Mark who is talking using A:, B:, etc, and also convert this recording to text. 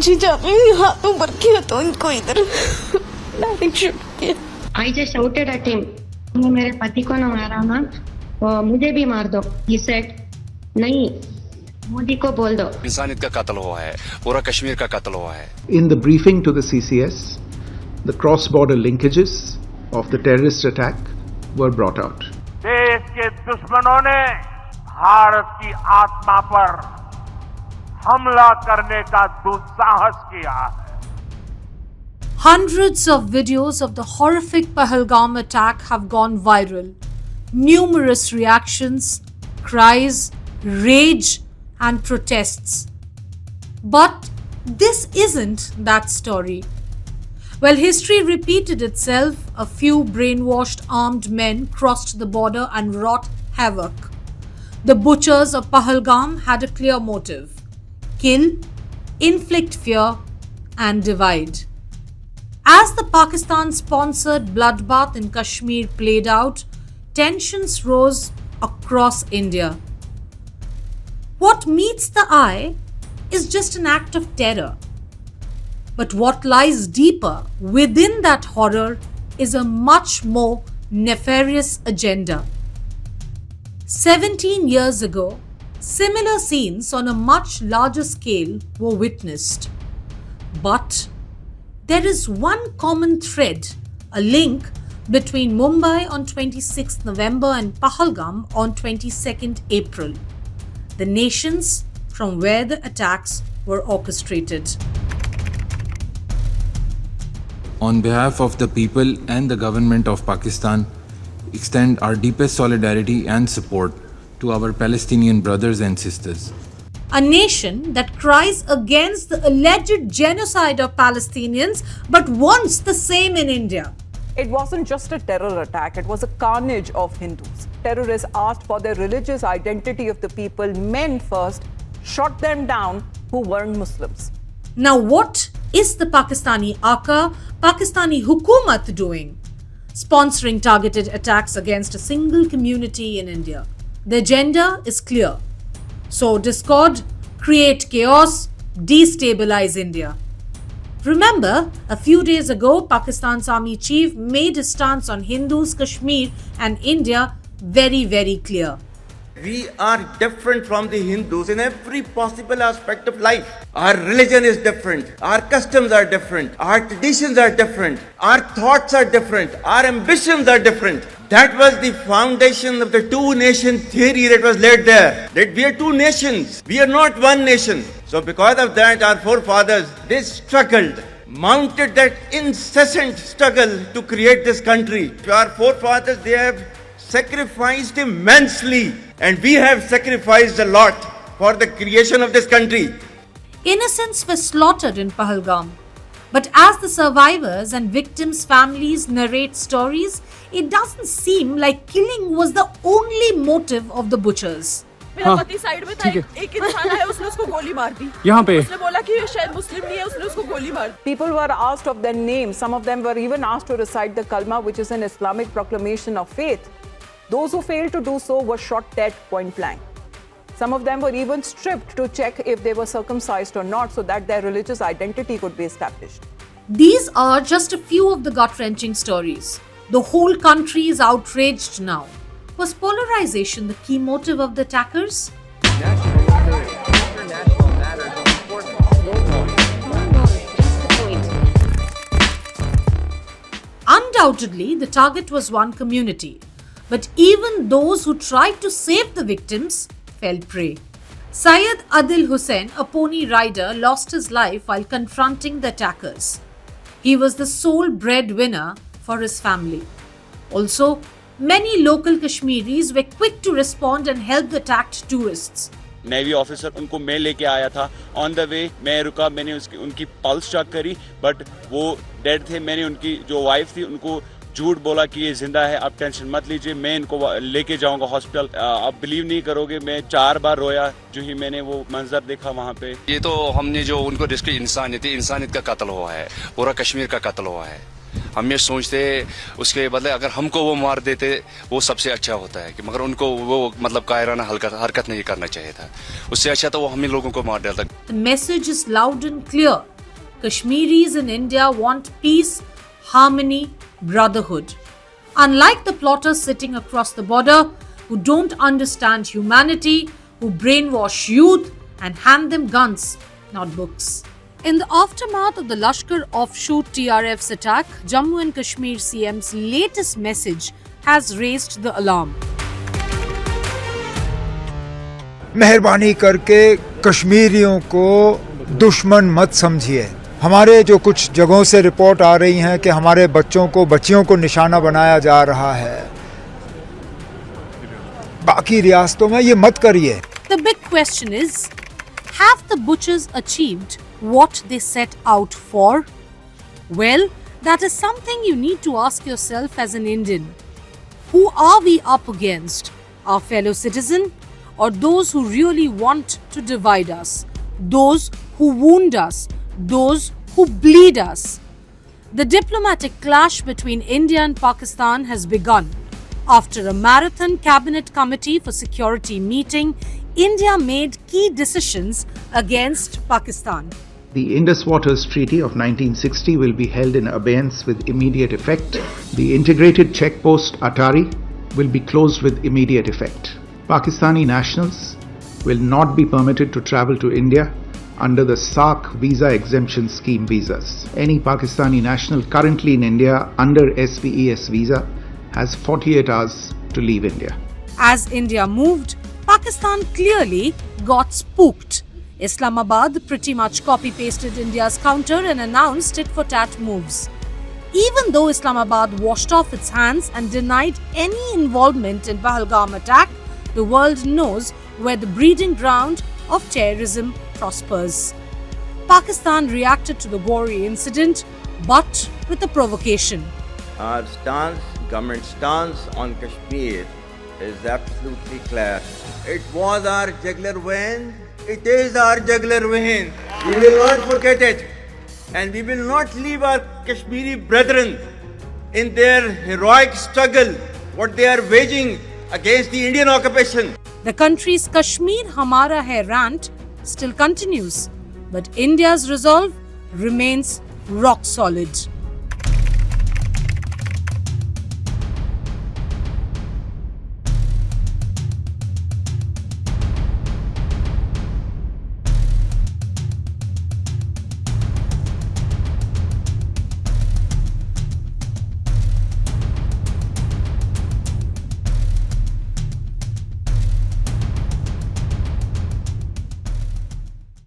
A: जीजा हाथों पर किया तो इनको इधर डायरेक्शन किया।
B: I just shouted at him. मेरे पति को ना मारा ना, मुझे भी मार दो. He said, नहीं, मोदी को बोल दो.
C: इंसानियत का कत्ल हुआ है, पूरा कश्मीर का कत्ल हुआ है.
D: In the briefing to the CCS, the cross-border linkages of the terrorist attack were brought out.
E: देश के दुश्मनों ने भारत की आत्मा पर हमला करने का दुस्साहस किया है.
F: Hundreds of videos of the horrific Pahalgam attack have gone viral. Numerous reactions, cries, rage, and protests. But this isn't that story. Well, history repeated itself. A few brainwashed armed men crossed the border and wrought havoc. The butchers of Pahalgam had a clear motive: kill, inflict fear, and divide. As the Pakistan-sponsored bloodbath in Kashmir played out, tensions rose across India. What meets the eye is just an act of terror. But what lies deeper within that horror is a much more nefarious agenda. 17 years ago, similar scenes on a much larger scale were witnessed. But there is one common thread, a link between Mumbai on 26th November and Pahalgam on 22nd April, the nations from where the attacks were orchestrated.
G: On behalf of the people and the government of Pakistan, extend our deepest solidarity and support to our Palestinian brothers and sisters.
F: A nation that cries against the alleged genocide of Palestinians but wants the same in India.
H: It wasn't just a terror attack, it was a carnage of Hindus. Terrorists asked for the religious identity of the people, men first, shot them down who weren't Muslims.
F: Now, what is the Pakistani Aka, Pakistani Hukumat doing? Sponsoring targeted attacks against a single community in India. The agenda is clear: sow discord, create chaos, destabilize India. Remember, a few days ago, Pakistan's army chief made his stance on Hindus, Kashmir, and India very, very clear.
I: We are different from the Hindus in every possible aspect of life. Our religion is different. Our customs are different. Our traditions are different. Our thoughts are different. Our ambitions are different. That was the foundation of the two-nation theory that was laid there. That we are two nations. We are not one nation. So because of that, our forefathers, they struggled, mounted that incessant struggle to create this country. Our forefathers, they have sacrificed immensely, and we have sacrificed a lot for the creation of this country.
F: Innocents were slaughtered in Pahalgam. But as the survivors and victims' families narrate stories, it doesn't seem like killing was the only motive of the butchers.
A: मेरा पति side में था, एक इंसान है, उसने उसको गोली मार दी.
J: यहाँ पे
A: उसने बोला कि ये शायद मुस्लिम नहीं है, उसने उसको गोली मार दी.
H: People were asked of their names. Some of them were even asked to recite the Kalma, which is an Islamic proclamation of faith. Those who failed to do so were shot dead point blank. Some of them were even stripped to check if they were circumcised or not, so that their religious identity could be established.
F: These are just a few of the gut-wrenching stories. The whole country is outraged now. Was polarization the key motive of the attackers? Undoubtedly, the target was one community. But even those who tried to save the victims fell prey. Syed Adil Hussain, a pony rider, lost his life while confronting the attackers. He was the sole breadwinner for his family. Also, many local Kashmiris were quick to respond and help the attacked tourists.
C: Navy officer उनको मैं लेके आया था. On the way मैं रुका, मैंने उनकी pulse check करी, बट वो डेड थे. मैंने उनकी जो वाइफ थी उनको झूठ बोला कि ये जिंदा है, आप टेंशन मत लीजिए, मैं इनको लेके जाऊंगा हॉस्पिटल. आप बिलीव नहीं करोगे, मैं 4 बार रोया जो ही मैंने वो मंजर देखा वहाँ पे. ये तो हमने जो उनको इंसानियत का कत्ल हुआ है, पूरा कश्मीर का कत्ल हुआ है.
J: हम ये सोचते उसके बदले अगर हमको वो मार देते वो सबसे अच्छा होता है कि मगर उनको वो मतलब कायराना हरकत नहीं करना चाहिए था, उससे अच्छा तो वो हम ही लोगों को मार डालता।
F: The message is loud and clear. Kashmiris in India want peace, harmony, brotherhood. Unlike the plotters sitting across the border who don't understand humanity, who brainwash youth and hand them guns, not books. In the aftermath of the Lashkar offshoot TRF's attack, Jammu and Kashmir CM's latest message has raised the alarm.
K: मेहरबानी करके कश्मीरियों को दुश्मन मत समझिए। हमारे जो कुछ जगहों से रिपोर्ट आ रही हैं कि हमारे बच्चों को बच्चियों को निशाना बनाया जा रहा है, बाकी रियासतों में ये मत करिए।
F: The big question is, have the butchers achieved what they set out for? Well, that is something you need to ask yourself as an Indian. Who are we up against? Our fellow citizen or those who really want to divide us? Those who wound us? Those who bleed us? The diplomatic clash between India and Pakistan has begun. After a marathon cabinet committee for security meeting, India made key decisions against Pakistan.
D: The Indus Waters Treaty of 1960 will be held in abeyance with immediate effect. The integrated checkpost Atari will be closed with immediate effect. Pakistani nationals will not be permitted to travel to India under the SAARC visa exemption scheme visas. Any Pakistani national currently in India under SVES visa has 48 hours to leave India.
F: As India moved, Pakistan clearly got spooked. Islamabad pretty much copy-pasted India's counter and announced tit-for-tat moves. Even though Islamabad washed off its hands and denied any involvement in Pahalgam attack, the world knows where the breeding ground of terrorism prospers. Pakistan reacted to the Gori incident, but with a provocation.
I: Our stance, government stance on Kashmir is absolutely clear. It was our jugular vein. It is our jugular vein. We will not forget it. And we will not leave our Kashmiri brethren in their heroic struggle, what they are waging against the Indian occupation.
F: The country's Kashmir Hamara Hai rant still continues, but India's resolve remains rock solid.